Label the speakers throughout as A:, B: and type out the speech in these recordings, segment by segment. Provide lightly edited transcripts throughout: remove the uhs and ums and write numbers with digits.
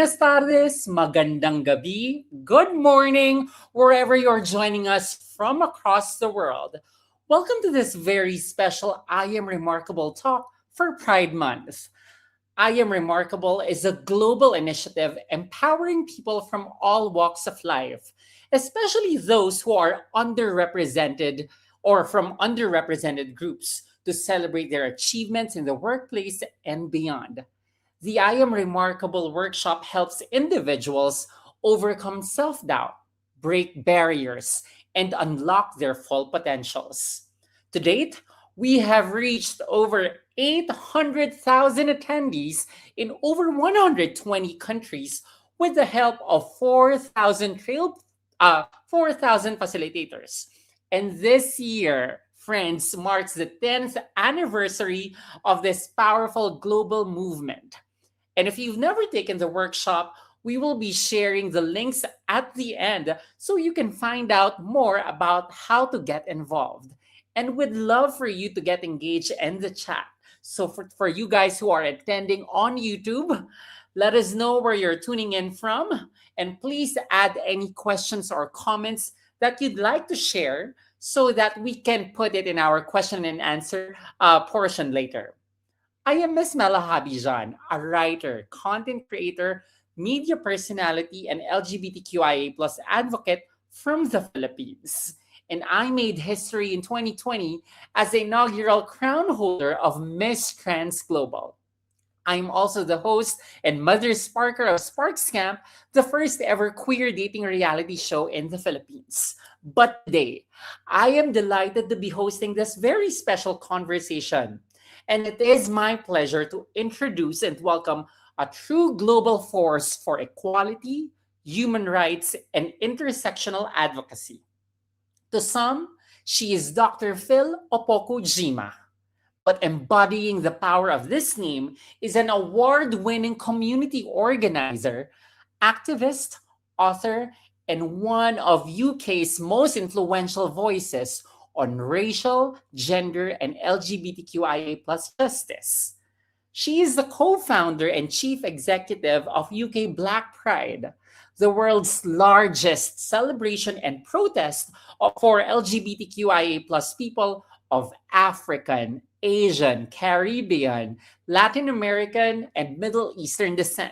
A: Buenas tardes, magandang gabi, good morning, wherever you're joining us from across the world. Welcome to this very special I Am Remarkable talk for Pride Month. I Am Remarkable is a global initiative empowering people from all walks of life, especially those who are underrepresented or from underrepresented groups, to celebrate their achievements in the workplace and beyond. The I Am Remarkable workshop helps individuals overcome self doubt, break barriers, and unlock their full potentials. To date, we have reached over 800,000 attendees in over 120 countries with the help of 4,000 facilitators. And this year, friends, marks the 10th anniversary of this powerful global movement. And if you've never taken the workshop, we will be sharing the links at the end so you can find out more about how to get involved. And we'd love for you to get engaged in the chat. So for you guys who are attending on YouTube, let us know where you're tuning in from. And please add any questions or comments that you'd like to share so that we can put it in our question and answer portion later. I am Miss Mela Habijan, a writer, content creator, media personality, and LGBTQIA plus advocate from the Philippines. And I made history in 2020 as the inaugural crown holder of Miss Trans Global. I'm also the host and mother sparker of Sparks Camp, the first ever queer dating reality show in the Philippines. But today, I am delighted to be hosting this very special conversation. And it is my pleasure to introduce and welcome a true global force for equality, human rights, and intersectional advocacy. To some, she is Dr. Phyll Opoku-Gyimah. But embodying the power of this name is an award-winning community organizer, activist, author, and one of UK's most influential voices on racial, gender, and LGBTQIA plus justice. She is the co-founder and chief executive of UK Black Pride, the world's largest celebration and protest for LGBTQIA plus people of African, Asian, Caribbean, Latin American, and Middle Eastern descent.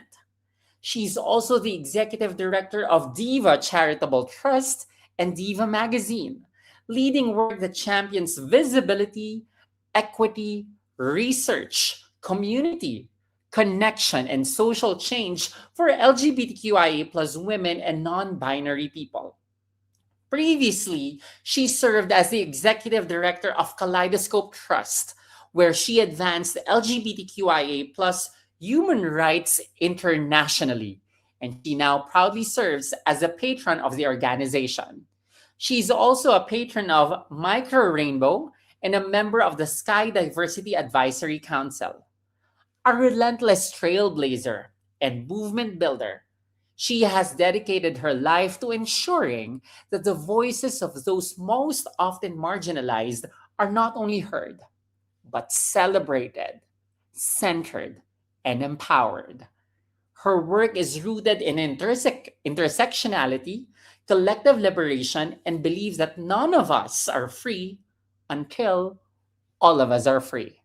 A: She's also the executive director of Diva Charitable Trust and Diva Magazine, leading work that champions visibility, equity, research, community, connection, and social change for LGBTQIA plus women and non-binary people. Previously, she served as the executive director of Kaleidoscope Trust, where she advanced LGBTQIA plus human rights internationally, and she now proudly serves as a patron of the organization. She's also a patron of Micro Rainbow and a member of the Sky Diversity Advisory Council. A relentless trailblazer and movement builder, she has dedicated her life to ensuring that the voices of those most often marginalized are not only heard, but celebrated, centered, and empowered. Her work is rooted in intersectionality, collective liberation, and believes that none of us are free until all of us are free.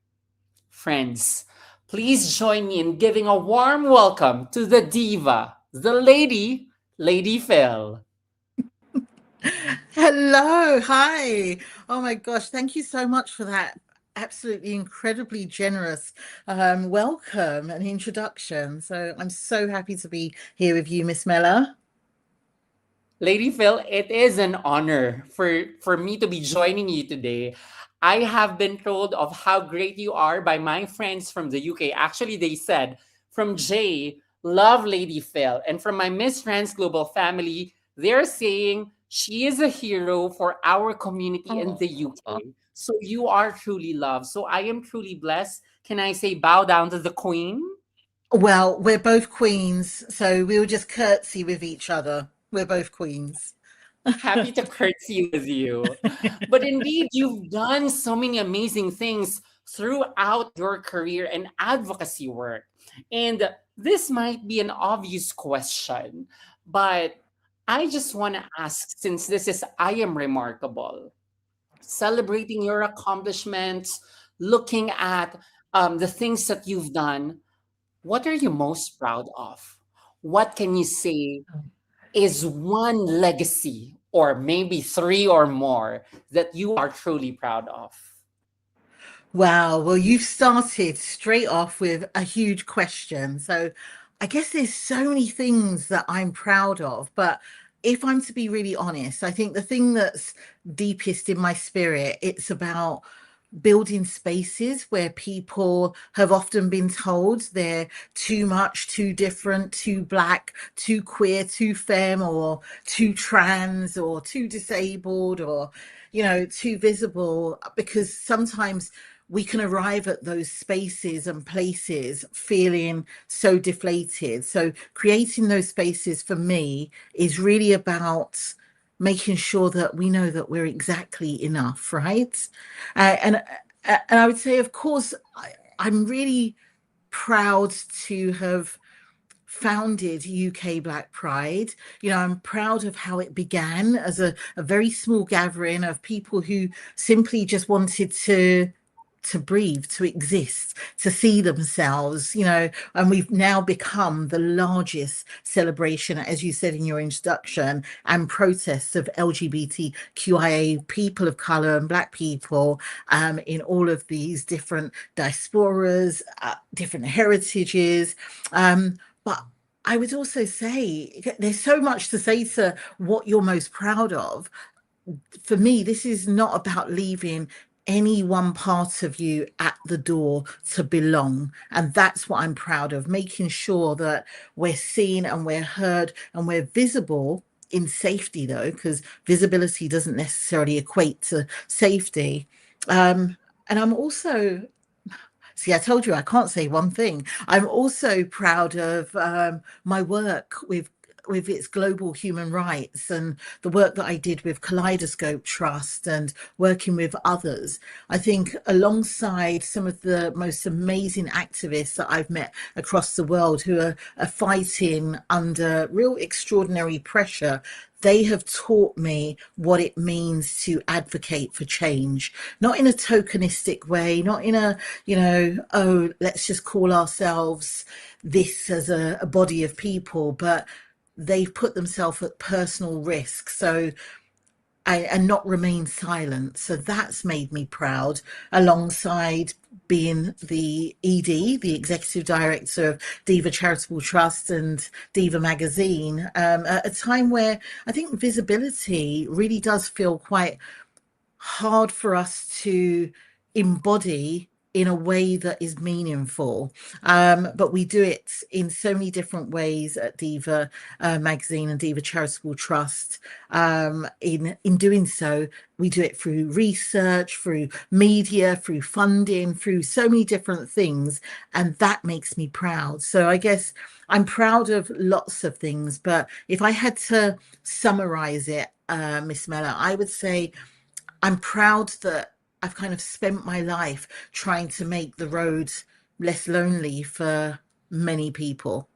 A: Friends, please join me in giving a warm welcome to the diva, the lady, Lady Phyll.
B: Hello, hi. Oh my gosh, thank you so much for that absolutely incredibly generous welcome and introduction. So I'm so happy to be here with you, Miss Mela.
A: Lady Phyll, it is an honor for me to be joining you today. I have been told of how great you are by my friends from the UK. Actually, they said from Jay, love Lady Phyll. And from my Miss Trans Global family, they're saying she is a hero for our community in the UK. So you are truly loved. So I am truly blessed. Can I say bow down to the queen?
B: Well, we're both queens, so we'll just curtsy with each other. We're both queens.
A: Happy to curtsy with you. But indeed, you've done so many amazing things throughout your career and advocacy work. And This might be an obvious question, but I just want to ask, since this is I Am Remarkable, celebrating your accomplishments, looking at the things that you've done, what are you most proud of? What can you say is one legacy, or maybe three or more, that you are truly proud of?
B: Wow. Well, you've started straight off with a huge question. So I guess there's so many things that I'm proud of. But if I'm to be really honest, I think the thing that's deepest in my spirit, it's about building spaces where people have often been told they're too much, too different, too black, too queer, too femme, or too trans, or too disabled, or, too visible, because sometimes we can arrive at those spaces and places feeling so deflated. So creating those spaces for me is really about making sure that we know that we're exactly enough, right? And I would say, of course, I'm really proud to have founded UK Black Pride. I'm proud of how it began as a very small gathering of people who simply just wanted to breathe, to exist, to see themselves, and we've now become the largest celebration, as you said in your introduction, and protests of LGBTQIA people of color and Black people in all of these different diasporas, different heritages. But I would also say there's so much to say to what you're most proud of. For me, this is not about leaving any one part of you at the door to belong. And that's what I'm proud of, making sure that we're seen and we're heard and we're visible in safety, though, because visibility doesn't necessarily equate to safety. And I'm also, see, I told you I can't say one thing. I'm also proud of my work with its global human rights and the work that I did with Kaleidoscope Trust and working with others. I think alongside some of the most amazing activists that I've met across the world who are fighting under real extraordinary pressure, they have taught me what it means to advocate for change, not in a tokenistic way, not in a, oh, let's just call ourselves this as a body of people, but they've put themselves at personal risk. So and not remain silent. So that's made me proud, alongside being the ED, the executive director of Diva Charitable Trust and Diva Magazine, at a time where I think visibility really does feel quite hard for us to embody in a way that is meaningful. But we do it in so many different ways at Diva Magazine and Diva Charitable Trust. In doing so, we do it through research, through media, through funding, through so many different things. And that makes me proud. So I guess I'm proud of lots of things. But if I had to summarize it, Miss Mela, I would say I'm proud that I've kind of spent my life trying to make the road less lonely for many people.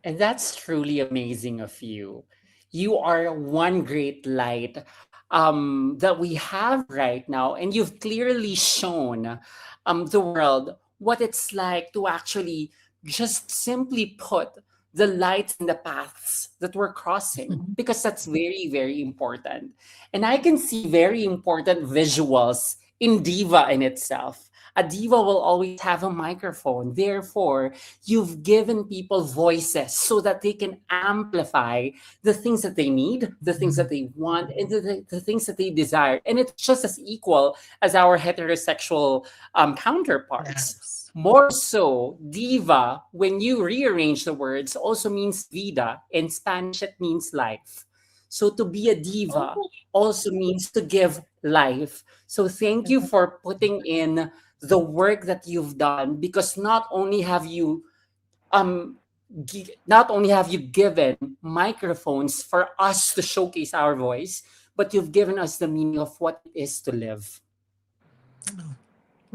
A: And that's truly amazing of you. You are one great light that we have right now, and you've clearly shown the world what it's like to actually just simply put the lights in the paths that we're crossing, because that's very, very important. And I can see very important visuals in Diva in itself. A diva will always have a microphone. Therefore, you've given people voices so that they can amplify the things that they need, the things that they want, and the things that they desire. And it's just as equal as our heterosexual counterparts.
B: Yes.
A: More so, diva, when you rearrange the words, also means vida. In Spanish, it means life. So to be a diva
B: Oh,
A: also means to give life. So thank you for putting in the work that you've done, because um not only have you given microphones for us to showcase our voice, but you've given us the meaning of what it is to live.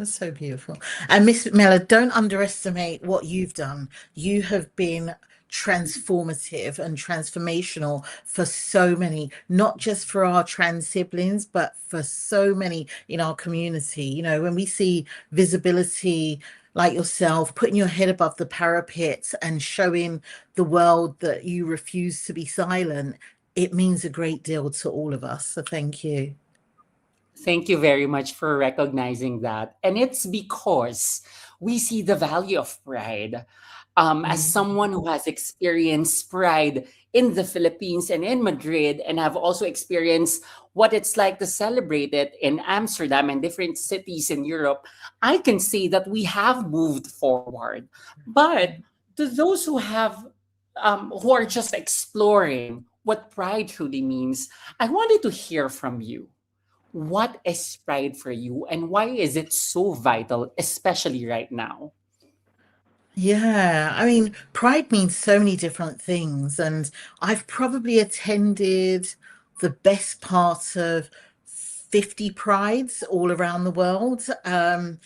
B: That's so beautiful. And Miss Mela, don't underestimate what you've done. You have been transformative and transformational for so many, not just for our trans siblings, but for so many in our community. You know, when we see visibility like yourself, putting your head above the parapet and showing the world that you refuse to be silent, it means a great deal to all of us. So thank you.
A: Thank you very much for recognizing that. And it's because we see the value of pride. As
B: Mm.
A: someone who has experienced pride in the Philippines and in Madrid, and have also experienced what it's like to celebrate it in Amsterdam and different cities in Europe, I can say that we have moved forward. But to those who are just exploring what pride truly means, I wanted to hear from you. What is pride for you, and why is it so vital, especially right now?
B: Yeah, I mean, pride means so many different things, and I've probably attended the best part of 50 prides all around the world, and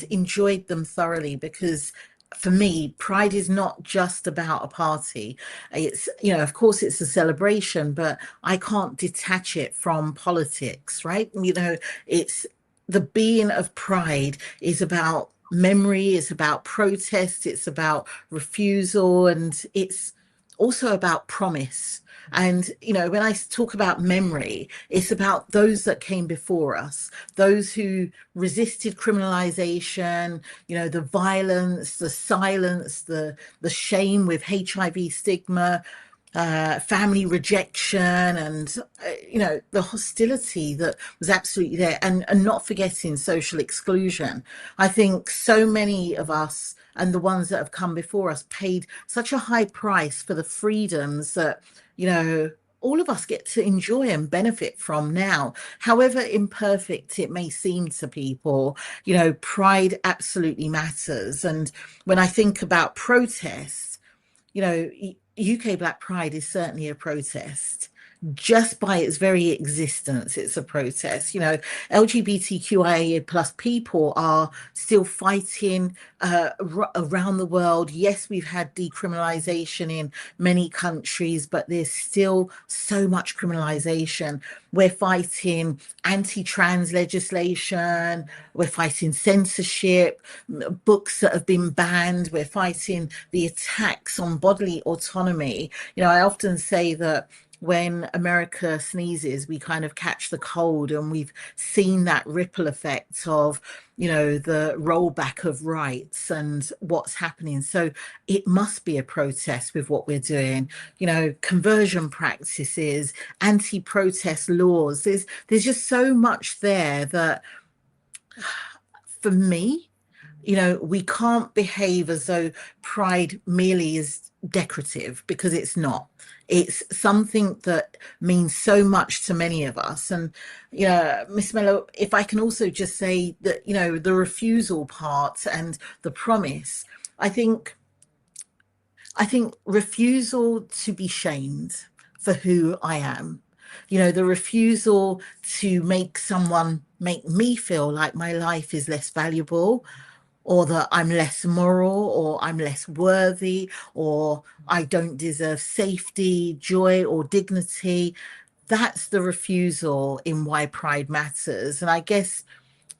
B: enjoyed them thoroughly because for me, pride is not just about a party. It's, you know, of course, it's a celebration, but I can't detach it from politics, right? You know, it's the being of pride is about memory, it's about protest, it's about refusal, and it's also about promise. And, you know, when I talk about memory, it's about those that came before us, those who resisted criminalization, you know, the violence, the silence, the shame with HIV stigma, family rejection, and you know, the hostility that was absolutely there, and not forgetting social exclusion. I think so many of us and the ones that have come before us paid such a high price for the freedoms that, you know, all of us get to enjoy and benefit from now, however imperfect it may seem to people. You know, pride absolutely matters. And when I think about protests, you know, UK Black Pride is certainly a protest. Just by its very existence, it's a protest. You know, LGBTQIA plus people are still fighting around the world. Yes, we've had decriminalization in many countries, but there's still so much criminalization. We're fighting anti-trans legislation, we're fighting censorship, books that have been banned, we're fighting the attacks on bodily autonomy. You know, I often say that when America sneezes, we kind of catch the cold, and we've seen that ripple effect of, you know, the rollback of rights and what's happening. So it must be a protest with what we're doing. You know, conversion practices, anti-protest laws. There's just so much there that, for me, you know, we can't behave as though pride merely is decorative, because it's not. It's something that means so much to many of us. And, you know, Miss Mello, if I can also just say that, you know, the refusal part and the promise, I think I think refusal to be shamed for who I am, you know, the refusal to make someone make me feel like my life is less valuable, or that I'm less moral, or I'm less worthy, or I don't deserve safety, joy, or dignity. That's the refusal in why pride matters. And I guess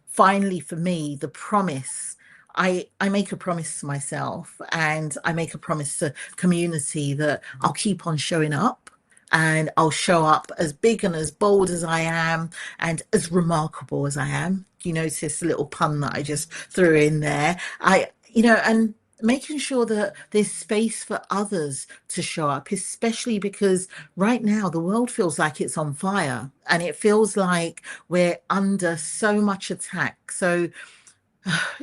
B: finally, for me, the promise, I make a promise to myself, and I make a promise to community that I'll keep on showing up, and I'll show up as big and as bold as I am, and as remarkable as I am. You notice the little pun that I just threw in there. You know, and making sure that there's space for others to show up, especially because right now the world feels like it's on fire, and it feels like we're under so much attack. So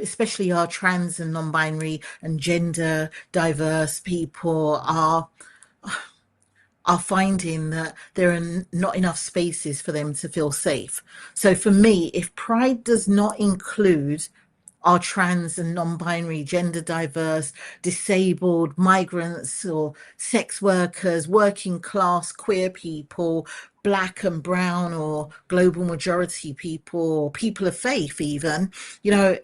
B: especially our trans and non-binary and gender diverse people are finding that there are not enough spaces for them to feel safe. So for me, if pride does not include our trans and non-binary, gender diverse, disabled, migrants, or sex workers, working class, queer people, black and brown or global majority people or people of faith even, you know,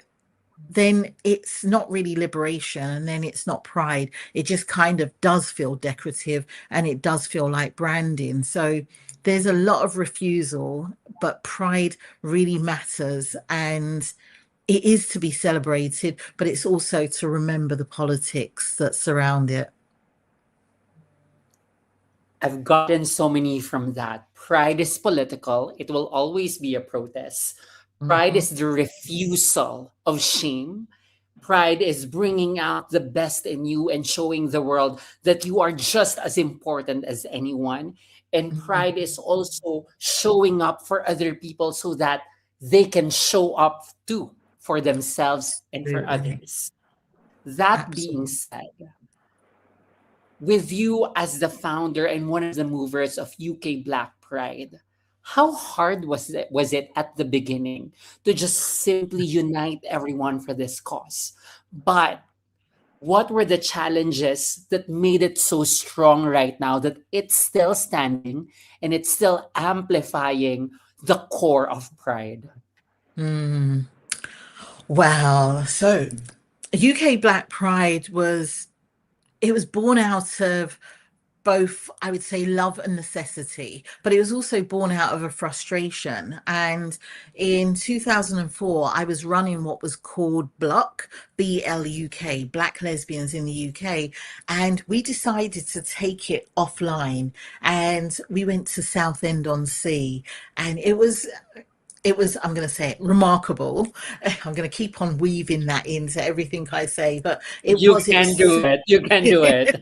B: then it's not really liberation, and then it's not pride. It just kind of does feel decorative, and it does feel like branding. So there's a lot of refusal, but pride really matters, and it is to be celebrated, but it's also to remember the politics that surround it.
A: I've gotten so many from that. Pride is political, it will always be a protest. Pride
B: Mhm.
A: is the refusal of shame. Pride is bringing out the best in you and showing the world that you are just as important as anyone. And pride
B: Mhm.
A: is also showing up for other people so that they can show up too for themselves and for
B: Absolutely.
A: others. That being
B: Absolutely.
A: said, with you as the founder and one of the movers of UK Black Pride, how hard was it at the beginning to just simply unite everyone for this cause? But what were the challenges that made it so strong right now that it's still standing and it's still amplifying the core of Pride?
B: Mm. Wow. So UK Black Pride it was born out of both, I would say, love and necessity, but it was also born out of a frustration. And in 2004, I was running what was called BLUK, Black Lesbians in the UK, and we decided to take it offline, and we went to Southend-on-Sea, and it was, I'm going to say it, remarkable. I'm going to keep on weaving that into everything I say, but
A: You
B: it
A: can
B: was
A: do it. You can do it.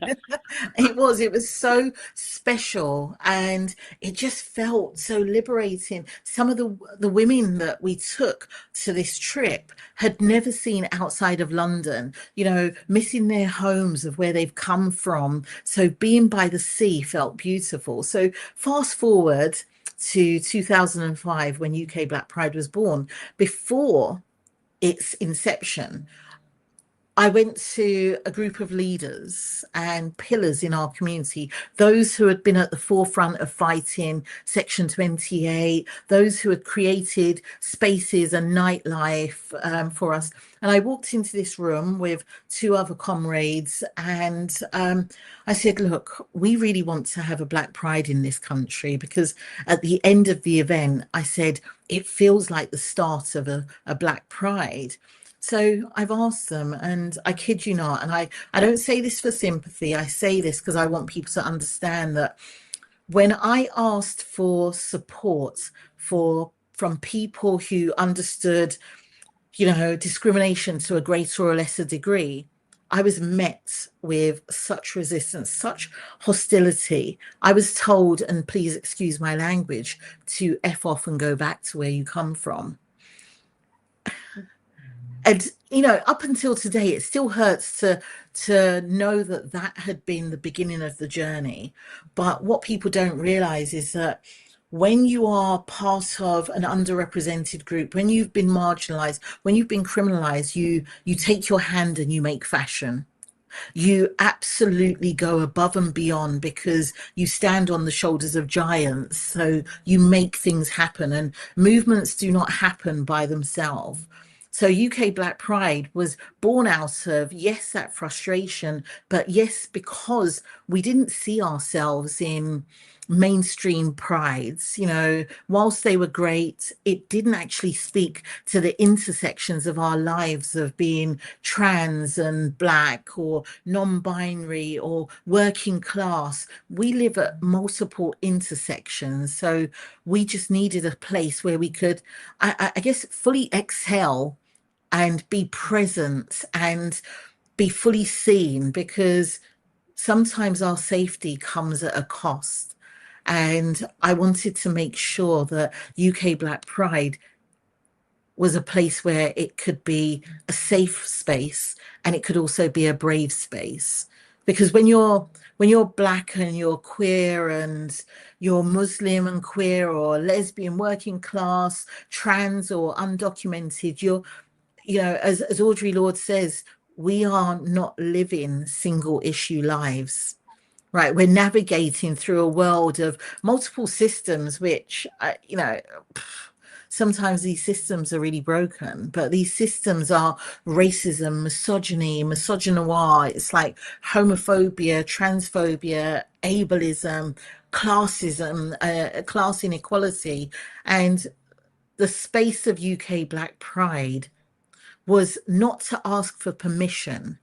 B: it was so special, and it just felt so liberating. Some of the women that we took to this trip had never seen outside of London, you know, missing their homes of where they've come from. So being by the sea felt beautiful. So fast forward to 2005, when UK Black Pride was born. Before its inception, I went to a group of leaders and pillars in our community, those who had been at the forefront of fighting Section 28, those who had created spaces and nightlife for us. And I walked into this room with two other comrades, and I said, look, we really want to have a Black Pride in this country, because at the end of the event, I said, it feels like the start of a Black Pride. So I've asked them, and I kid you not, and I don't say this for sympathy, I say this because I want people to understand that when I asked for support from people who understood, you know, discrimination to a greater or lesser degree, I was met with such resistance, such hostility. I was told, and please excuse my language, to F off and go back to where you come from. And you know, up until today, it still hurts to know that that had been the beginning of the journey. But what people don't realize is that when you are part of an underrepresented group, when you've been marginalized, when you've been criminalized, you take your hand and you make fashion. You absolutely go above and beyond, because you stand on the shoulders of giants. So you make things happen, and movements do not happen by themselves. So UK Black Pride was born out of, yes, that frustration, but yes, because we didn't see ourselves in mainstream prides. You know, whilst they were great, it didn't actually speak to the intersections of our lives of being trans and black or non-binary or working class. We live at multiple intersections, so we just needed a place where we could, I guess, fully exhale and be present and be fully seen, because sometimes our safety comes at a cost. And I wanted to make sure that UK Black Pride was a place where it could be a safe space, and it could also be a brave space. Because when you're black and you're queer and you're Muslim and queer or lesbian, working class, trans or undocumented, you know, as Audre Lorde says, we are not living single issue lives. Right, we're navigating through a world of multiple systems, which, sometimes these systems are really broken, but these systems are racism, misogyny, misogynoir. It's like homophobia, transphobia, ableism, classism, class inequality. And the space of UK Black Pride was not to ask for permission,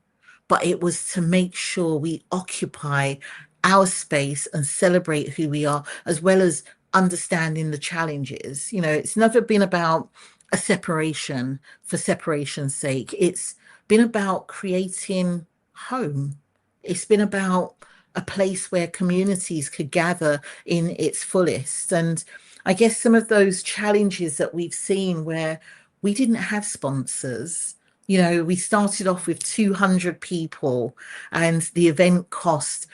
B: but it was to make sure we occupy our space and celebrate who we are, as well as understanding the challenges. It's never been about a separation for separation's sake. It's been about creating home. It's been about a place where communities could gather in its fullest. And I guess some of those challenges that we've seen where we didn't have sponsors. We started off with 200 people and the event cost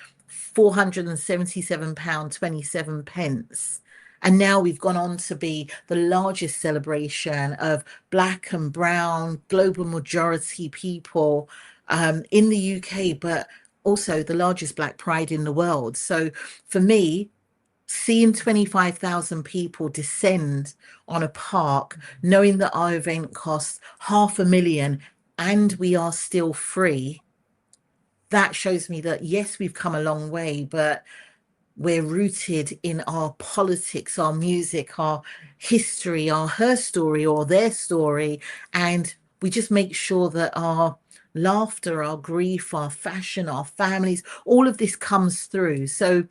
B: £477.27. And now we've gone on to be the largest celebration of Black and Brown, global majority people in the UK, but also the largest Black Pride in the world. So for me, seeing 25,000 people descend on a park, knowing that our event costs 500,000 and we are still free, that shows me that yes, we've come a long way, but we're rooted in our politics, our music, our history, our her story or their story. And we just make sure that our laughter, our grief, our fashion, our families, all of this comes through. So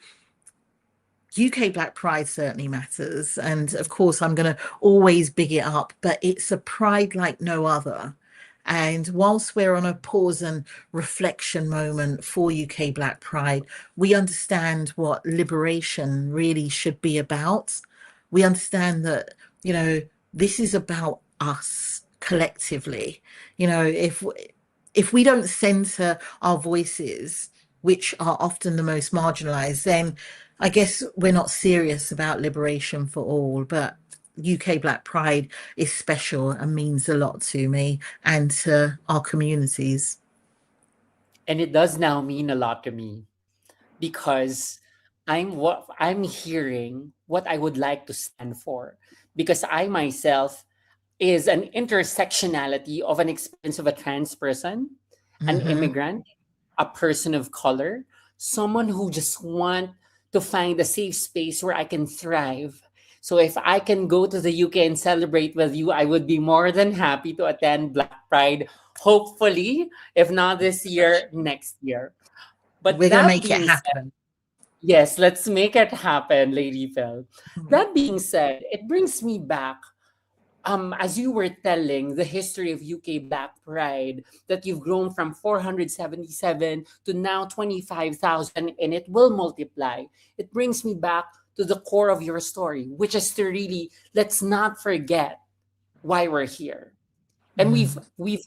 B: UK Black Pride certainly matters. And of course, I'm going to always big it up, but it's a pride like no other. And whilst we're on a pause and reflection moment for UK Black Pride, we understand what liberation really should be about. We understand that, this is about us collectively. If we don't center our voices, which are often the most marginalized, then I guess we're not serious about liberation for all. But UK Black Pride is special and means a lot to me and to our communities.
A: And it does now mean a lot to me because I'm hearing what I would like to stand for, because I myself is an intersectionality of an experience of a trans person, an
B: Mm-hmm.
A: immigrant, a person of color, someone who just want to find a safe space where I can thrive. So if I can go to the UK and celebrate with you, I would be more than happy to attend Black Pride, hopefully, if not this year, next year. But
B: We're going to
A: that
B: make it
A: being said,
B: happen.
A: yes, let's make it happen, Lady Phyll. That being said, it brings me back, as you were telling the history of UK Black Pride, that you've grown from 477 to now 25,000, and it will multiply. It brings me back to the core of your story, which is to really, let's not forget why we're here. And
B: Mm-hmm.
A: we've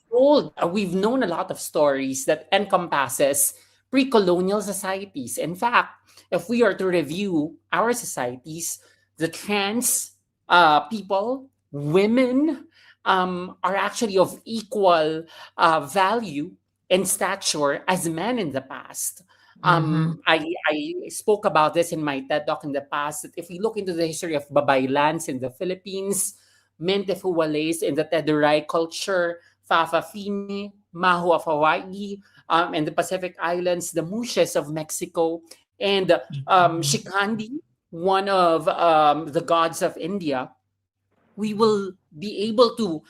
A: known a lot of stories that encompasses pre-colonial societies. In fact, if we are to review our societies, the trans people, women, are actually of equal value and stature as men in the past.
B: Mm-hmm.
A: I spoke about this in my TED Talk in the past, that if we look into the history of Babaylans in the Philippines, Mentefuwalays in the Teduray culture, Fa'afafini, Mahu of Hawaii, and the Pacific Islands, the Mushes of Mexico, and Shikandi, one of the gods of India, we will be able to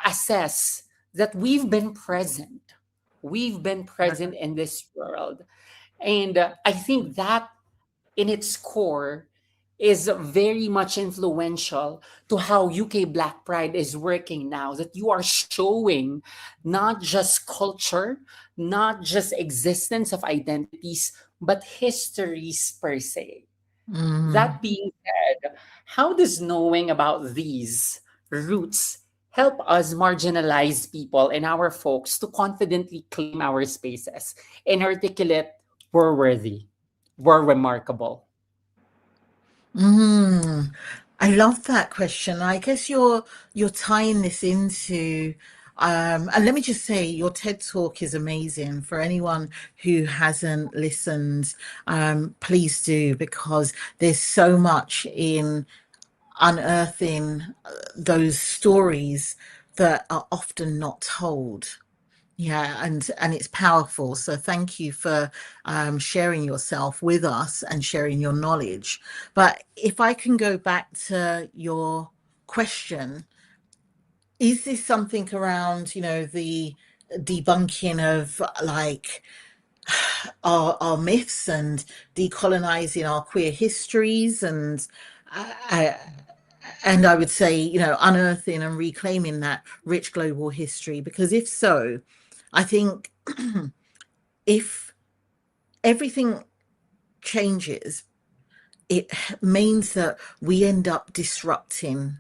A: assess that we've been present. We've been present in this world. And I think that in its core is very much influential to how UK Black Pride is working now. That you are showing not just culture, not just existence of identities, but histories per se.
B: Mm-hmm.
A: That being said, how does knowing about these roots help us marginalized people and our folks to confidently claim our spaces and articulate we're worthy, we're remarkable?
B: Mm, I love that question. I guess you're tying this into And let me just say, your TED Talk is amazing. For anyone who hasn't listened, please do, because there's so much in unearthing those stories that are often not told. Yeah, and it's powerful. So thank you for sharing yourself with us and sharing your knowledge. But if I can go back to your question, is this something around, the debunking of like our myths and decolonizing our queer histories uh, and I would say, unearthing and reclaiming that rich global history? Because if so, I think if everything changes, it means that we end up disrupting.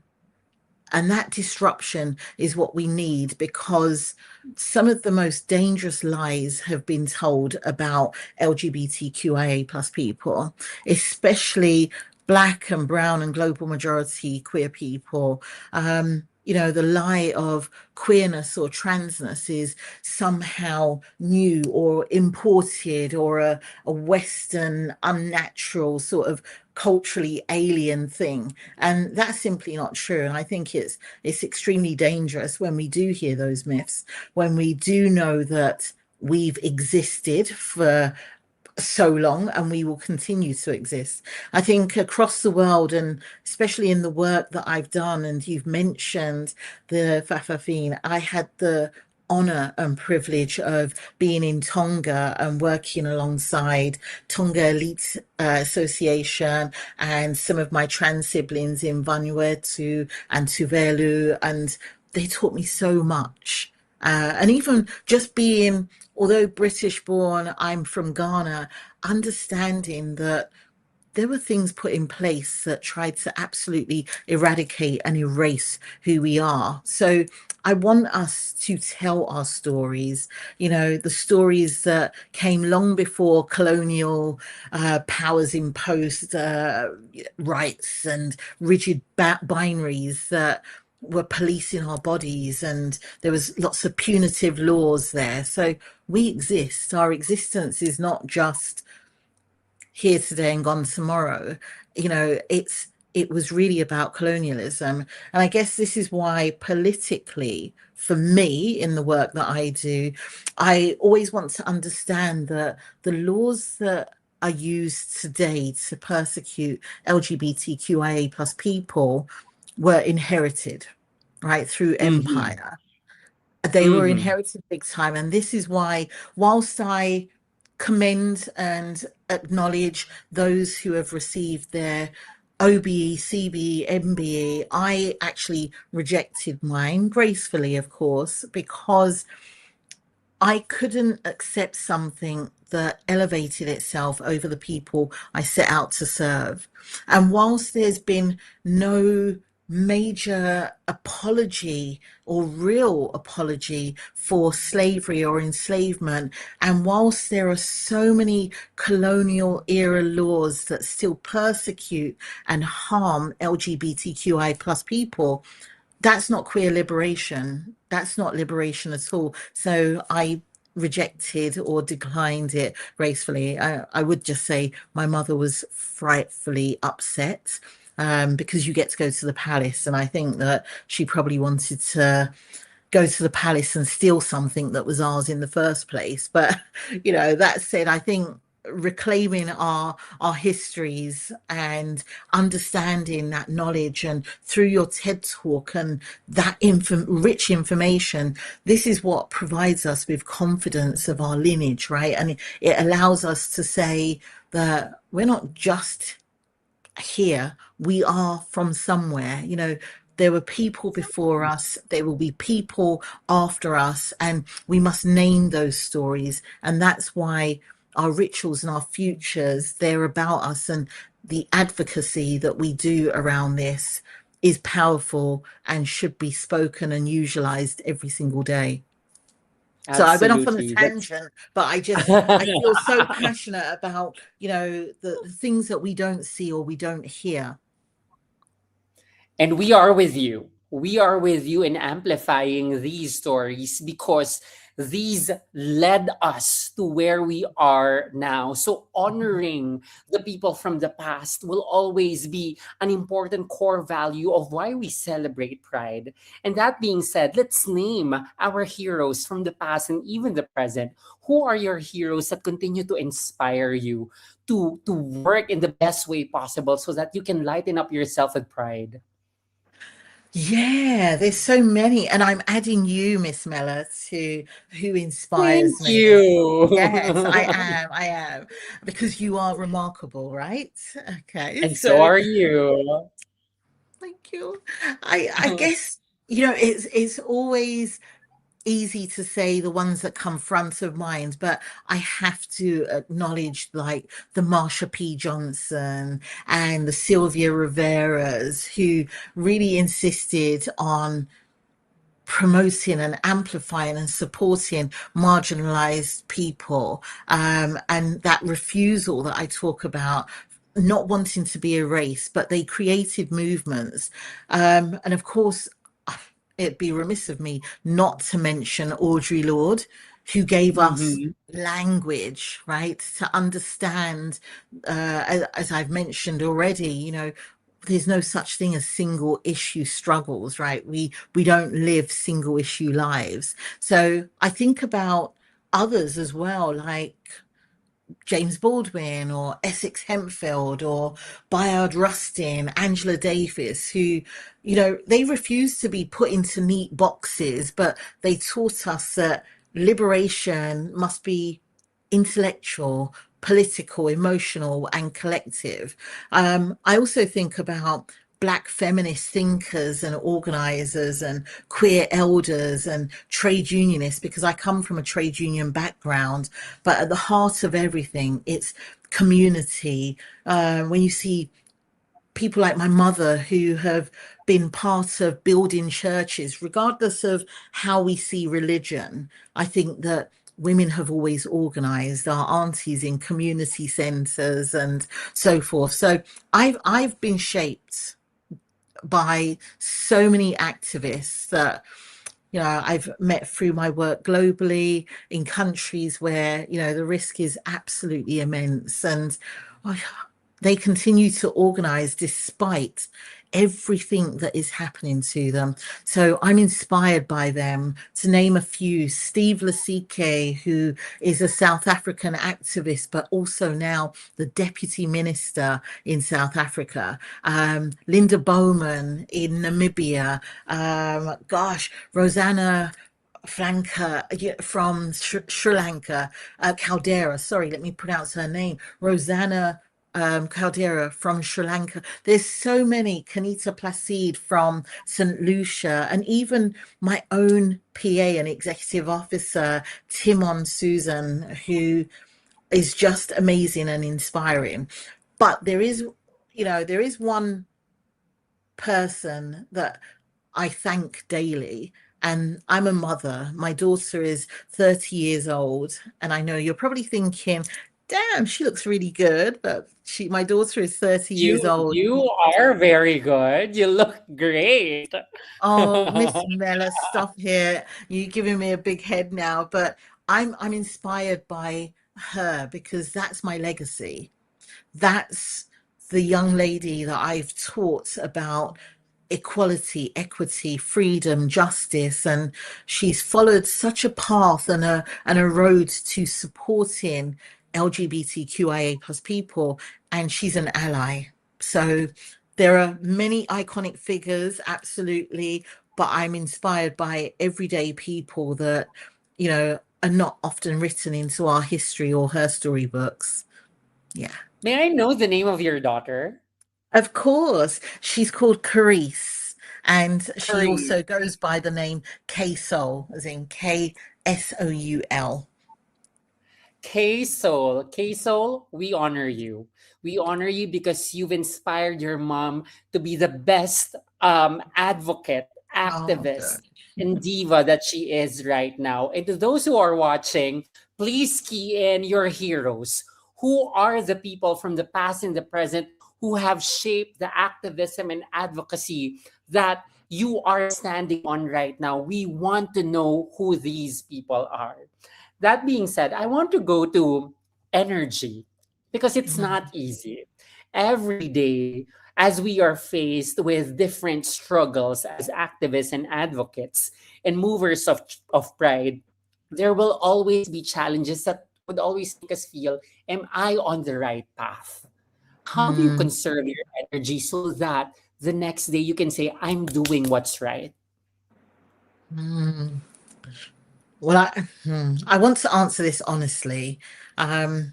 B: And that disruption is what we need, because some of the most dangerous lies have been told about LGBTQIA plus people, especially Black and brown and global majority queer people. The lie of queerness or transness is somehow new or imported, or a Western, unnatural, sort of culturally alien thing. And that's simply not true. And I think it's extremely dangerous when we do hear those myths, when we do know that we've existed for so long and we will continue to exist. I think across the world, and especially in the work that I've done, and you've mentioned the Fafafine, I had the honor and privilege of being in Tonga and working alongside Tonga Elite Association and some of my trans siblings in Vanuatu and Tuvalu, and they taught me so much. And even just being, although British born, I'm from Ghana, understanding that there were things put in place that tried to absolutely eradicate and erase who we are. So I want us to tell our stories, the stories that came long before colonial powers imposed rights and rigid binaries that were policing our bodies, and there was lots of punitive laws there. So we exist. Our existence is not just here today and gone tomorrow. It was really about colonialism. And I guess this is why politically, for me, in the work that I do, I always want to understand that the laws that are used today to persecute LGBTQIA plus people were inherited, right, through
A: Mm-hmm.
B: empire. They were
A: Mm-hmm.
B: inherited big time. And this is why, whilst I commend and acknowledge those who have received their OBE, CBE, MBE, I actually rejected mine gracefully, of course, because I couldn't accept something that elevated itself over the people I set out to serve. And whilst there's been no major apology or real apology for slavery or enslavement, and whilst there are so many colonial era laws that still persecute and harm LGBTQI plus people, that's not queer liberation. That's not liberation at all. So I rejected or declined it gracefully. I would just say my mother was frightfully upset, because you get to go to the palace. And I think that she probably wanted to go to the palace and steal something that was ours in the first place. But that said, I think reclaiming our histories and understanding that knowledge, and through your TED talk and that rich information, this is what provides us with confidence of our lineage, right? And it allows us to say that we're not just here, we are from somewhere. There were people before us, there will be people after us, and we must name those stories. And that's why our rituals and our futures, they're about us, and the advocacy that we do around this is powerful and should be spoken and utilized every single day. So I went off on a
A: Absolutely. That's
B: tangent, but I feel so passionate about, the things that we don't see or we don't hear.
A: and we are with you. we are with you in amplifying these stories because these led us to where we are now. So,
B: Mhm.
A: honoring the people from the past will always be an important core value of why we celebrate Pride. And that being said, let's name our heroes from the past and even the present. Who are your heroes that continue to inspire you to work in the best way possible so that you can lighten up yourself with pride?
B: Yeah, there's so many, and I'm adding you, Miss Mela, to who
A: Thank
B: inspires me. Yes, I
A: you.
B: am. I am, because you are remarkable, right? Okay,
A: And so
B: so
A: are you.
B: thank you. I guess it's always easy to say the ones that come front of mind, but I have to acknowledge like the Marsha P. Johnson and the Sylvia Riveras, who really insisted on promoting and amplifying and supporting marginalized people, and that refusal that I talk about, not wanting to be erased, but they created movements, and of course it'd be remiss of me not to mention Audre Lorde, who gave us
A: Mhm.
B: language, right, to understand, as I've mentioned already, there's no such thing as single issue struggles, right? We don't live single issue lives. So I think about others as well, like James Baldwin or Essex Hempfield or Bayard Rustin, Angela Davis, who, they refused to be put into neat boxes, but they taught us that liberation must be intellectual, political, emotional, and collective. I also think about Black feminist thinkers and organisers and queer elders and trade unionists, because I come from a trade union background, but at the heart of everything, it's community. When you see people like my mother who have been part of building churches, regardless of how we see religion, I think that women have always organized, our aunties in community centers and so forth. So I've been shaped by so many activists that I've met through my work globally in countries where, the risk is absolutely immense. And I, they continue to organize despite everything that is happening to them. So I'm inspired by them. To name a few, Steve Lasike, who is a South African activist, but also now the deputy minister in South Africa. Linda Bowman in Namibia. Rosanna Franca, from Sri Lanka, Caldera, sorry, let me pronounce her name, Rosanna Caldera from Sri Lanka. There's so many, Kanita Placide from St. Lucia, and even my own PA and executive officer, Timon Susan, who is just amazing and inspiring. But there is one person that I thank daily. And I'm a mother. My daughter is 30 years old. And I know you're probably thinking, damn, she looks really good. But my daughter is 30 years old.
A: You are very good. You look great.
B: Oh, Miss Mella, stop here. You're giving me a big head now. But I'm inspired by her because that's my legacy. That's the young lady that I've taught about equality, equity, freedom, justice, and she's followed such a path and a road to supporting LGBTQIA plus people, and she's an ally. So there are many iconic figures, absolutely, but I'm inspired by everyday people that, are not often written into our history or her storybooks. Yeah.
A: May I know the name of your daughter?
B: Of course, she's called Carice, and she
A: Curry.
B: also goes by the name K Soul, as in Ksoul.
A: K Soul, we honor you. We honor you because you've inspired your mom to be the best advocate,
B: Oh,
A: activist,
B: good.
A: and diva that she is right now. And to those who are watching, please key in your heroes. Who are the people from the past and the present who have shaped the activism and advocacy that you are standing on right now. We want to know who these people are. That being said, I want to go to energy because it's not
B: Mm,
A: easy. Every day, as we are faced with different struggles as activists and advocates and movers of pride, there will always be challenges that would always make us feel, am I on the right path? How do you
B: mm,
A: conserve your energy so that the next day you can say, I'm doing what's right?
B: mm. Well, I want to answer this honestly, um,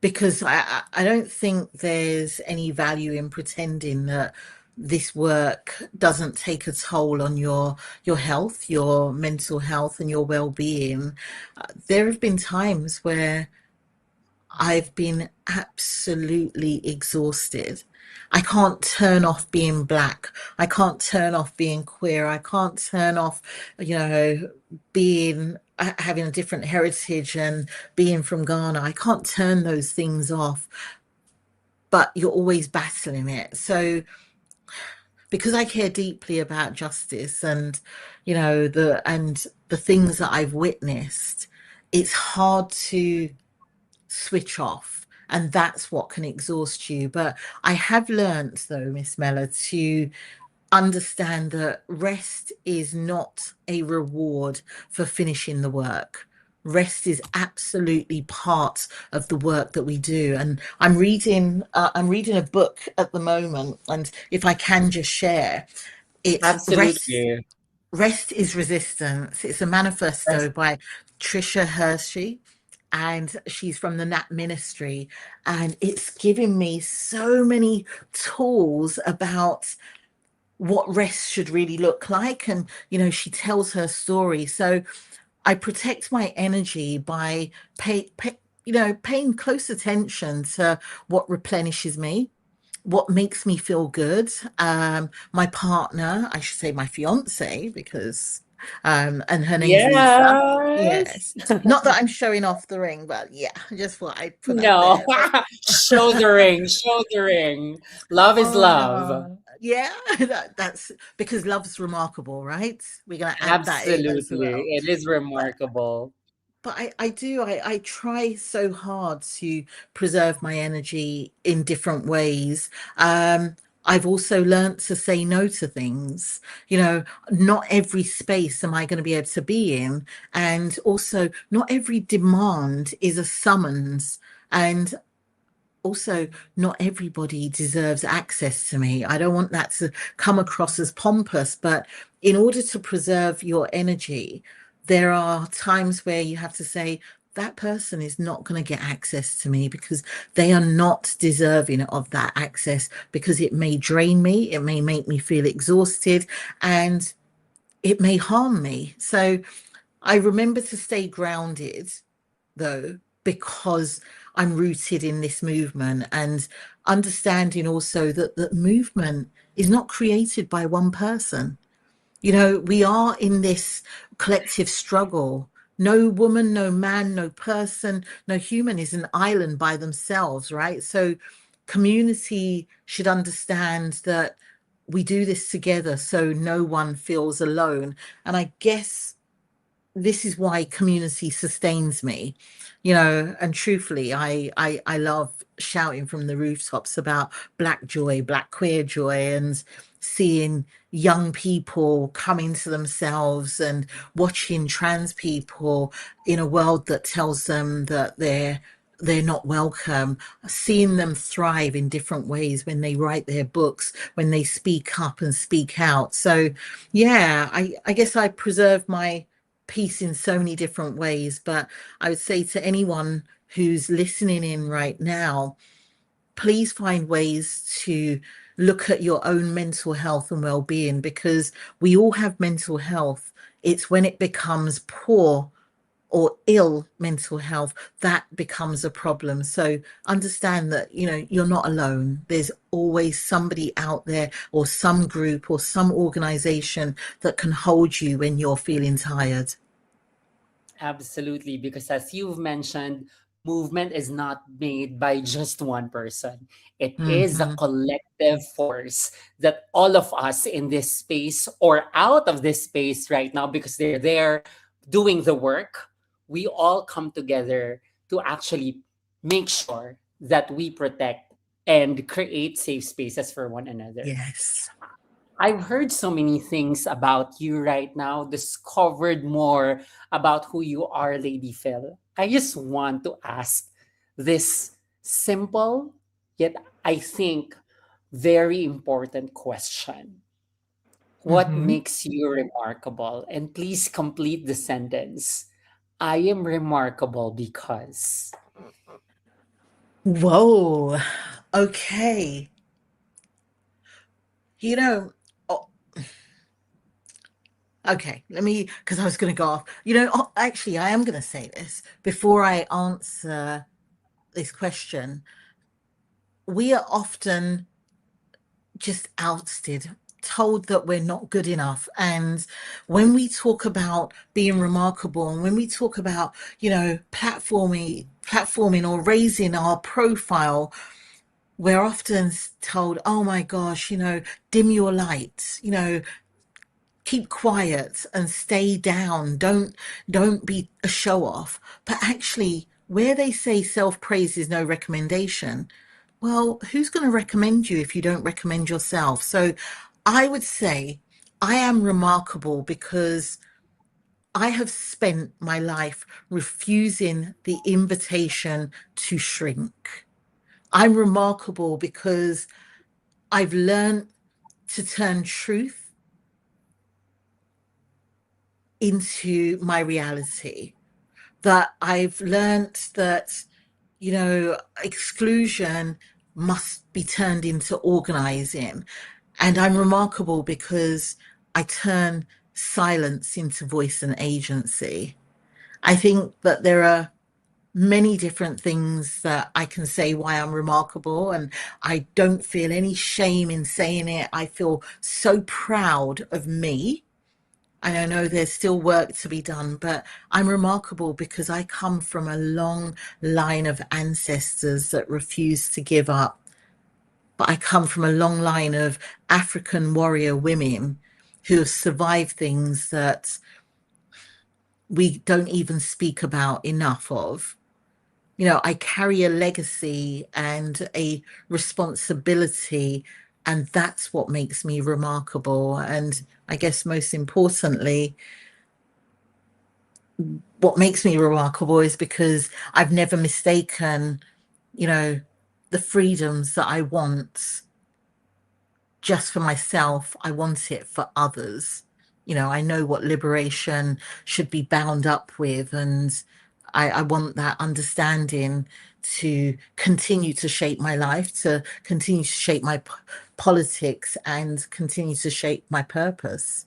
B: because I don't think there's any value in pretending that this work doesn't take a toll on your health, your mental health, and your well-being. There have been times where I've been absolutely exhausted. I can't turn off being black. I can't turn off being queer. I can't turn off, you know, being having a different heritage and being from Ghana. I can't turn those things off, but you're always battling it. So because I care deeply about justice and, the things that I've witnessed, it's hard to switch off, and that's what can exhaust you. But I have learnt, though, Miss Mela, to understand that rest is not a reward for finishing the work. Rest is absolutely part of the work that we do. And I'm reading a book at the moment, and if I can just share, it's rest.
A: Absolutely.
B: Rest is Resistance. It's a manifesto
A: Yes.
B: by Trisha Hershey, and she's from the Nat Ministry. And it's given me so many tools about what rest should really look like. And, she tells her story. So I protect my energy by paying close attention to what replenishes me, what makes me feel good. My partner, I should say my fiance, because and her name's Lisa.
A: Yes.
B: Yes. Not that I'm showing off the ring, but yeah, I just thought I'd put that
A: No.
B: there. But
A: Show the ring. Show the ring. Love is
B: oh
A: love.
B: no. Yeah, that's because love's remarkable, right? We're gonna add that in as
A: Absolutely.
B: well.
A: It is
B: But
A: remarkable.
B: I try so hard to preserve my energy in different ways. I've also learnt to say no to things. Not every space am I going to be able to be in. And also, not every demand is a summons. And also, not everybody deserves access to me. I don't want that to come across as pompous, but in order to preserve your energy, there are times where you have to say, that person is not going to get access to me because they are not deserving of that access, because it may drain me, it may make me feel exhausted, and it may harm me. So I remember to stay grounded, though, because I'm rooted in this movement, and understanding also that the movement is not created by one person. We are in this collective struggle. No woman, no man, no person, no human is an island by themselves, right? So community should understand that we do this together so no one feels alone. And I guess this is why community sustains me, and truthfully, I love shouting from the rooftops about black joy, black queer joy, and seeing young people coming to themselves, and watching trans people in a world that tells them that they're not welcome, seeing them thrive in different ways when they write their books, when they speak up and speak out. So yeah, I guess I preserve my peace in so many different ways. But I would say to anyone who's listening in right now, please find ways to look at your own mental health and well-being, because we all have mental health. It's when it becomes poor or ill mental health that becomes a problem. So understand that you're not alone. There's always somebody out there, or some group, or some organization that can hold you when you're feeling tired.
A: Absolutely. Because as you've mentioned, movement is not made by just one person. It is a
B: Hmm.
A: collective force that all of us in this space or out of this space right now, because they're there doing the work, we all come together to actually make sure that we protect and create safe spaces for one another.
B: Yes.
A: I've heard so many things about you right now, discovered more about who you are, Lady Phyll. I just want to ask this simple, yet I think very important question. What
B: Hmm.
A: makes you remarkable? And please complete the sentence. I am remarkable because.
B: Whoa. Okay. You know, oh, okay, let me, because I was going to go off. Actually, I am going to say this before I answer this question. We are often just ousted, told that we're not good enough. And when we talk about being remarkable, and when we talk about, platforming or raising our profile, we're often told, oh my gosh, dim your lights, keep quiet and stay down. Don't be a show off. But actually, where they say self-praise is no recommendation, well, who's going to recommend you if you don't recommend yourself? So I would say I am remarkable because I have spent my life refusing the invitation to shrink. I'm remarkable because I've learned to turn truth into my reality. That I've learned that, exclusion must be turned into organizing. And I'm remarkable because I turn silence into voice and agency. I think that there are many different things that I can say why I'm remarkable, and I don't feel any shame in saying it. I feel so proud of me. And I know there's still work to be done, but I'm remarkable because I come from a long line of ancestors that refuse to give up. But I come from a long line of African warrior women who have survived things that we don't even speak about enough of. I carry a legacy and a responsibility, and that's what makes me remarkable. And I guess most importantly, what makes me remarkable is because I've never mistaken, you know, the freedoms that I want just for myself. I want it for others. I know what liberation should be bound up with, and I want that understanding to continue to shape my life, to continue to shape my politics, and continue to shape my purpose.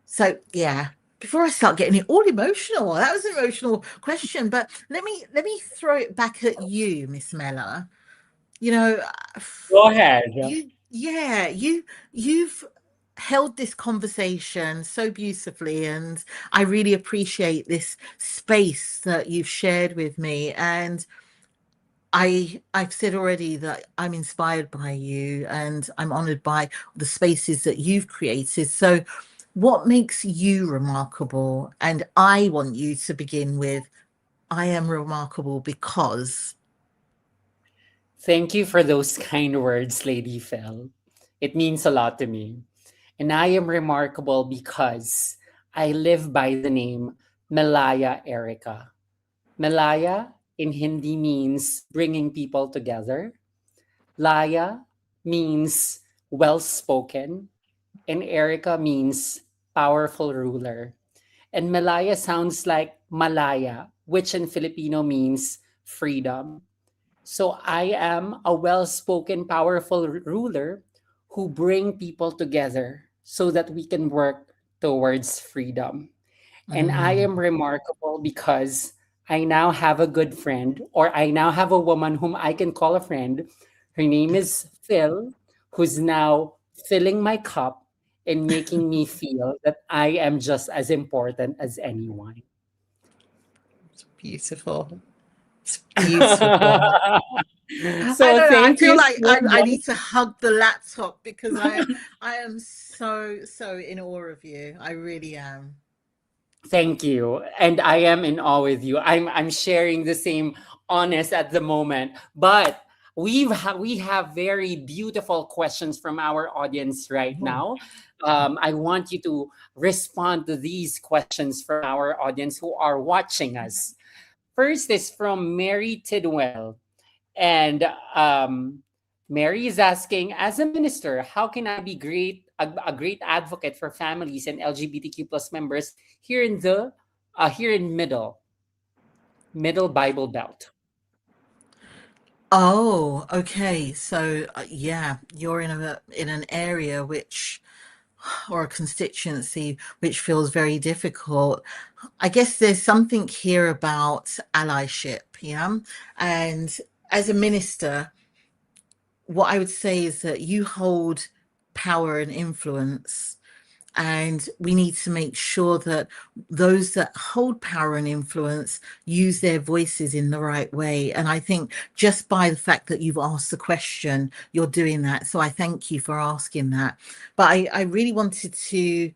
B: So yeah, before I start getting all emotional, that was an emotional question, but let me throw it back at you, Miss Mela. You know,
A: Go ahead.
B: you've held this conversation so beautifully, and I really appreciate this space that you've shared with me. And I've said already that I'm inspired by you and I'm honored by the spaces that you've created. So what makes you remarkable? And I want you to begin with, I am remarkable because.
A: Thank you for those kind words, Lady Phyll. It means a lot to me. And I am remarkable because I live by the name Melaya Erica. Melaya in Hindi means bringing people together. Laya means well spoken. And Erica means powerful ruler. And Melaya sounds like Malaya, which in Filipino means freedom. So I am a well-spoken, powerful ruler who bring people together so that we can work towards freedom. And I
B: Mm.
A: am remarkable because I now have a good friend, or I now have a woman whom I can call a friend. Her name is Phyll, who's now filling my cup and making me feel that I am just as important as anyone.
B: It's beautiful. Beautiful. I
A: So
B: don't know. I
A: thank
B: feel
A: you
B: like
A: so
B: I
A: much.
B: need to hug the laptop because I am so in awe of you. I really am.
A: Thank you. And I am in awe with you. I'm sharing the same honest at the moment. But we have very beautiful questions from our audience right
B: Oh.
A: now. I want you to respond to these questions from our audience who are watching us. First is from Mary Tidwell. And Mary is asking, as a minister, how can I be a great advocate for families and LGBTQ plus members here in the here in middle Bible Belt?
B: Oh, okay. So yeah, you're in an area which or a constituency which feels very difficult. I guess there's something here about allyship, yeah. And as a minister, what I would say is that you hold power and influence, and we need to make sure that those that hold power and influence use their voices in the right way. And I think just by the fact that you've asked the question, you're doing that. So I thank you for asking that. But I really wanted to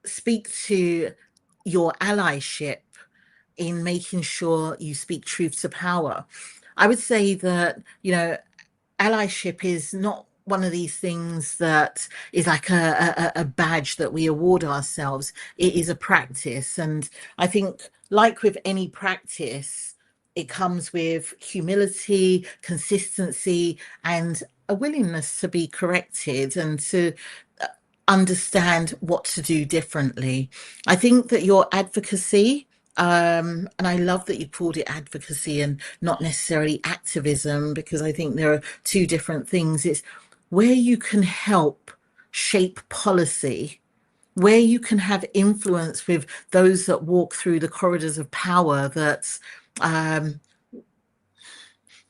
B: speak to your allyship in making sure you speak truth to power. I would say that, allyship is not one of these things that is like a badge that we award ourselves. It is a practice. And I think, like with any practice, it comes with humility, consistency, and a willingness to be corrected and to understand what to do differently. I think that your advocacy, and I love that you called it advocacy and not necessarily activism, because I think there are two different things. It's where you can help shape policy, where you can have influence with those that walk through the corridors of power um,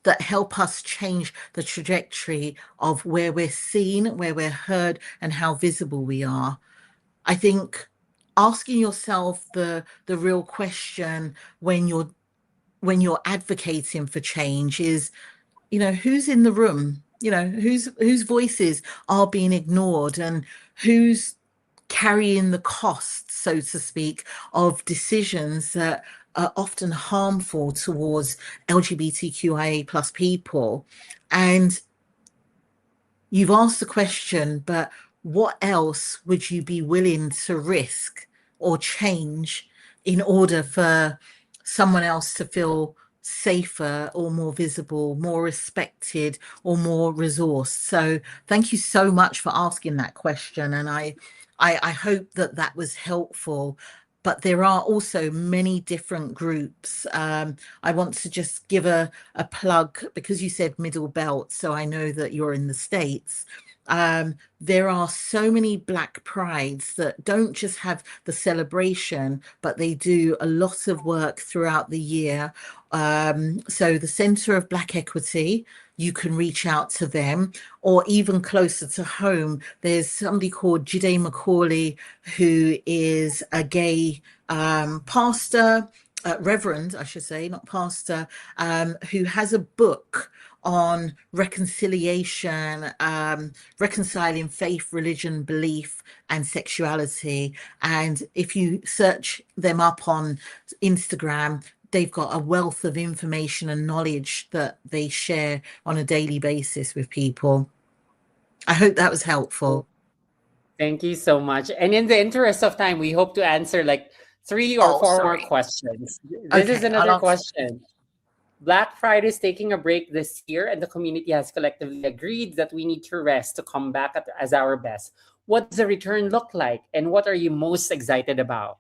B: that help us change the trajectory of where we're seen, where we're heard, and how visible we are. I think asking yourself the real question when you're advocating for change is, who's in the room? Whose voices are being ignored, and who's carrying the cost, so to speak, of decisions that are often harmful towards LGBTQIA plus people. And you've asked the question, but what else would you be willing to risk or change in order for someone else to feel safer or more visible, more respected, or more resourced? So thank you so much for asking that question. And I hope that that was helpful. But there are also many different groups. I want to just give a plug because you said Middle Belt, so I know that you're in the States. There are so many Black Prides that don't just have the celebration, but they do a lot of work throughout the year. So the Centre of Black Equity, you can reach out to them, or even closer to home, there's somebody called Jide Macaulay, who is a gay pastor, reverend, I should say, not pastor, who has a book on reconciliation, reconciling faith, religion, belief, and sexuality. And if you search them up on Instagram, they've got a wealth of information and knowledge that they share on a daily basis with people. I hope that was helpful.
A: Thank you so much. And in the interest of time, we hope to answer like three or
B: Oh,
A: four more
B: sorry.
A: questions. This is
B: Okay, I'll
A: another
B: answer.
A: question. Black Friday is taking a break this year, and the community has collectively agreed that we need to rest to come back as our best. What does the return look like, and what are you most excited about?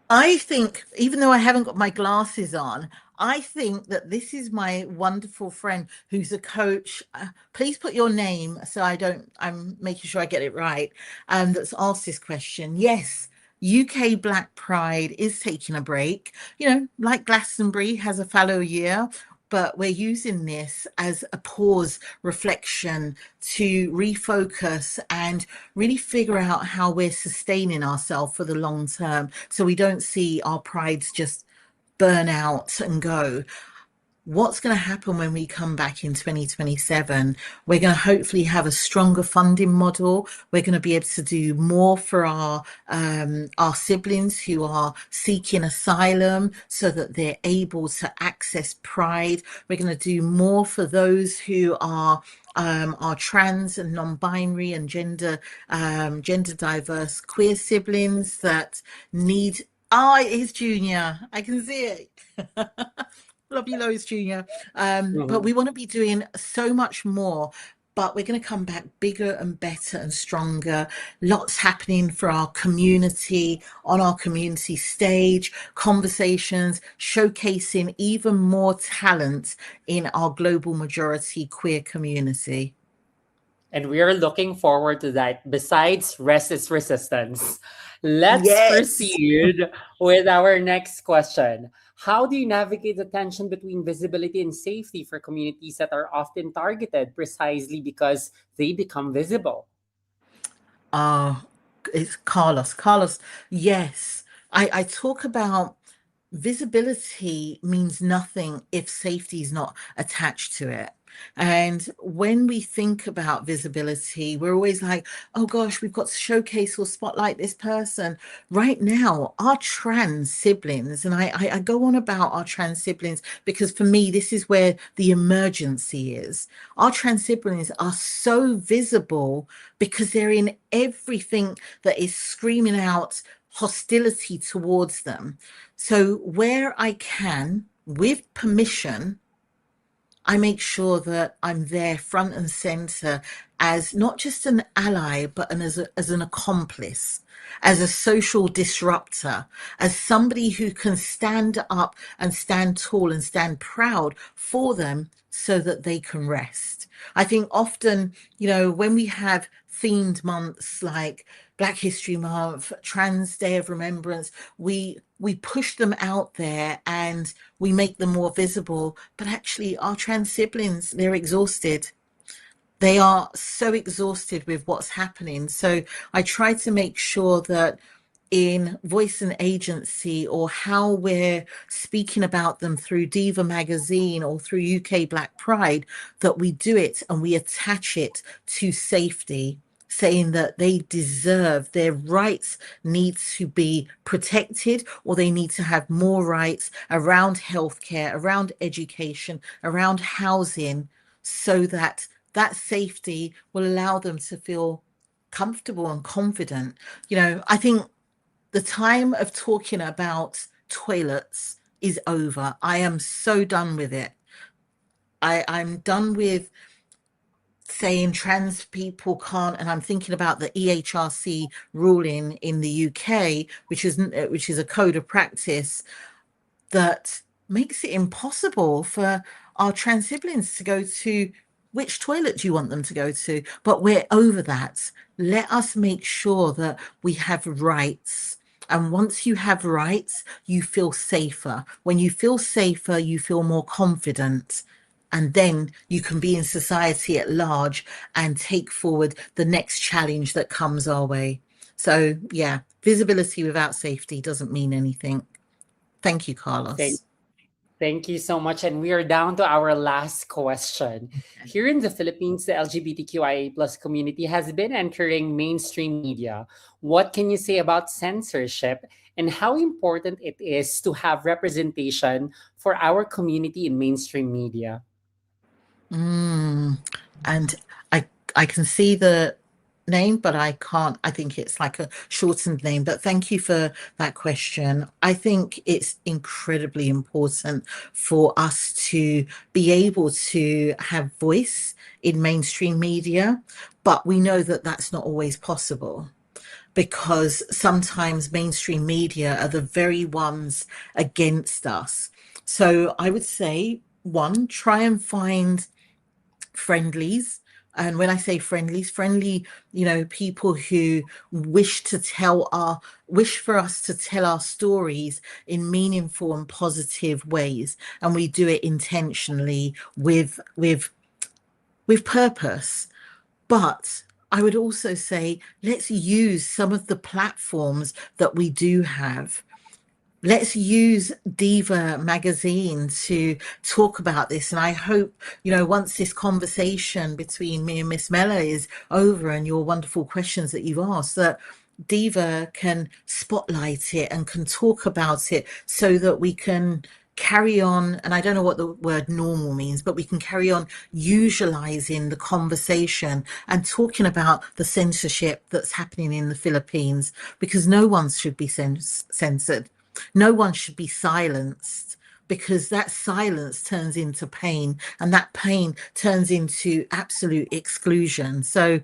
B: I think, even though I haven't got my glasses on, I think that this is my wonderful friend who's a coach. Please put your name so I'm making sure I get it right. That's asked this question. Yes, UK Black Pride is taking a break. Like Glastonbury has a fallow year, but we're using this as a pause reflection to refocus and really figure out how we're sustaining ourselves for the long term, so we don't see our prides just burn out and go. What's going to happen when we come back in 2027? We're going to hopefully have a stronger funding model. We're going to be able to do more for our siblings who are seeking asylum so that they're able to access pride. We're going to do more for those who are trans and non-binary and gender diverse queer siblings that need. Ah, it is Junior. I can see it. Love you loads, Junior. But
A: Mhm.
B: we want to be doing so much more. But we're going to come back bigger and better and stronger. Lots happening for our community, on our community stage, conversations, showcasing even more talent in our global majority queer community.
A: And we are looking forward to that. Besides rest is resistance. Let's
B: Yes.
A: proceed with our next question. How do you navigate the tension between visibility and safety for communities that are often targeted precisely because they become visible?
B: Oh, it's Carlos. Carlos, yes. I talk about visibility means nothing if safety is not attached to it. And when we think about visibility, we're always like, oh gosh, we've got to showcase or spotlight this person. Right now, our trans siblings, and I go on about our trans siblings because for me, this is where the emergency is. Our trans siblings are so visible because they're in everything that is screaming out hostility towards them. So where I can, with permission, I make sure that I'm there front and center as not just an ally, but as an accomplice, as a social disruptor, as somebody who can stand up and stand tall and stand proud for them so that they can rest. I think often, when we have themed months like Black History Month, Trans Day of Remembrance, we push them out there and we make them more visible. But actually, our trans siblings, they're exhausted. They are so exhausted with what's happening. So I try to make sure that in voice and agency, or how we're speaking about them through Diva magazine or through UK Black Pride, that we do it and we attach it to safety, saying that they deserve, their rights need to be protected, or they need to have more rights around healthcare, around education, around housing, so that that safety will allow them to feel comfortable and confident. I think the time of talking about toilets is over. I am so done with it. I'm done with saying trans people can't, and I'm thinking about the EHRC ruling in the UK, which is a code of practice that makes it impossible for our trans siblings to go to which toilet do you want them to go to. But we're over that. Let us make sure that we have rights. And once you have rights, you feel safer. When you feel safer, you feel more confident. And then you can be in society at large and take forward the next challenge that comes our way. So, yeah, visibility without safety doesn't mean anything. Thank you,
A: Thank
B: Carlos.
A: Thank you so much. And we are down to our last question.
B: Okay.
A: Here in the Philippines, the LGBTQIA plus community has been entering mainstream media. What can you say about censorship and how important it is to have representation for our community in mainstream media?
B: Mm. And I I can see the name, but I can't. I think it's like a shortened name. But thank you for that question. I think it's incredibly important for us to be able to have voice in mainstream media, but we know that that's not always possible, because sometimes mainstream media are the very ones against us. So I would say, one, try and find friendlies. And when I say friendlies, friendly, people who wish for us to tell our stories in meaningful and positive ways. And we do it intentionally with purpose. But I would also say, let's use some of the platforms that we do have. let's use Diva magazine to talk about this. And I hope, once this conversation between me and Miss Mela is over and your wonderful questions that you've asked, that Diva can spotlight it and can talk about it so that we can carry on. And I don't know what the word normal means, but we can carry on usualizing the conversation and talking about the censorship that's happening in the Philippines, because no one should be censored. No one should be silenced, because that silence turns into pain, and that pain turns into absolute exclusion. So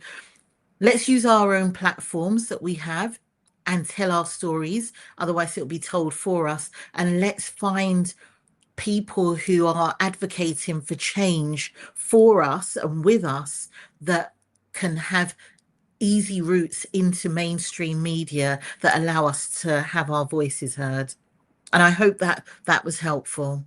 B: let's use our own platforms that we have and tell our stories. Otherwise, it'll be told for us. And let's find people who are advocating for change for us and with us, that can have easy routes into mainstream media that allow us to have our voices heard. And I hope that that was helpful.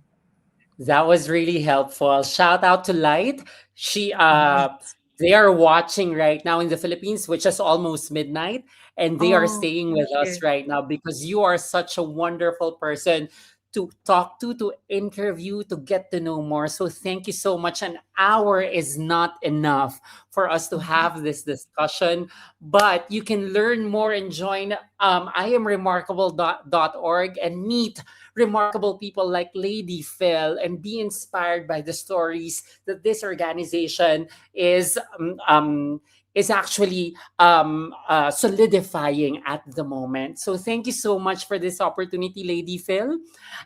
A: That was really helpful. Shout out to Light. She
B: Yes.
A: they are watching right now in the Philippines, which is almost midnight, and they are
B: Oh,
A: staying
B: thank
A: with us
B: you.
A: right now because you are such a wonderful person to talk to interview, to get to know more. So thank you so much. An hour is not enough for us to
B: Mhm.
A: have this discussion, but you can learn more and join IAmRemarkable.org and meet remarkable people like Lady Phyll and be inspired by the stories that this organization is actually solidifying at the moment. So thank you so much for this opportunity, Lady Phyll.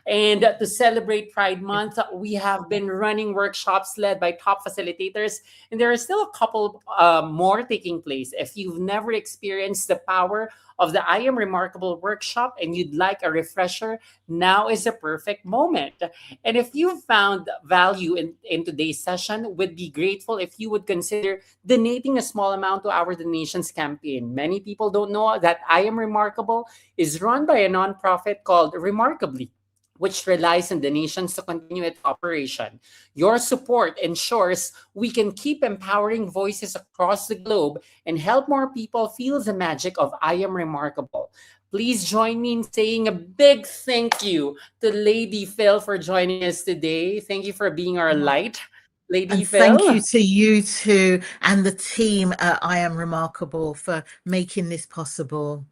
A: And to celebrate Pride Month, we have been running workshops led by top facilitators, and there are still a couple more taking place. If you've never experienced the power of the I Am Remarkable workshop and you'd like a refresher, now is a perfect moment. And if you found value in today's session, would be grateful if you would consider donating a small amount to our donations campaign. Many people don't know that I Am Remarkable is run by a nonprofit called Remarkably, which relies on donations to continue its operation. Your support ensures we can keep empowering voices across the globe and help more people feel the magic of I Am Remarkable. Please join me in saying a big thank you to Lady Phyll for joining us today. Thank you for being our light, Lady
B: And thank
A: Phyll.
B: you to you two and the team at I Am Remarkable for making this possible.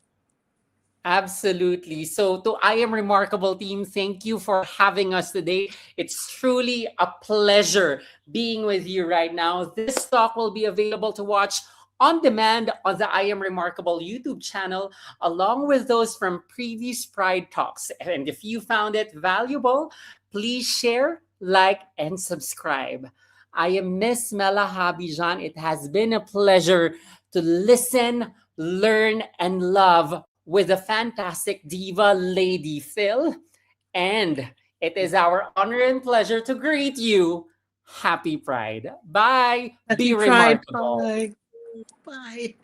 A: Absolutely. So, to I Am Remarkable team, thank you for having us today. It's truly a pleasure being with you right now. This talk will be available to watch on demand on the I Am Remarkable YouTube channel, along with those from previous Pride Talks. And if you found it valuable, please share, like, and subscribe. I am Miss Mela Habijan. It has been a pleasure to listen, learn, and love with the fantastic diva Lady Phyll. And it is our honor and pleasure to greet you. Happy Pride. Bye. Be
B: Happy Pride.
A: remarkable.
B: Bye. Bye.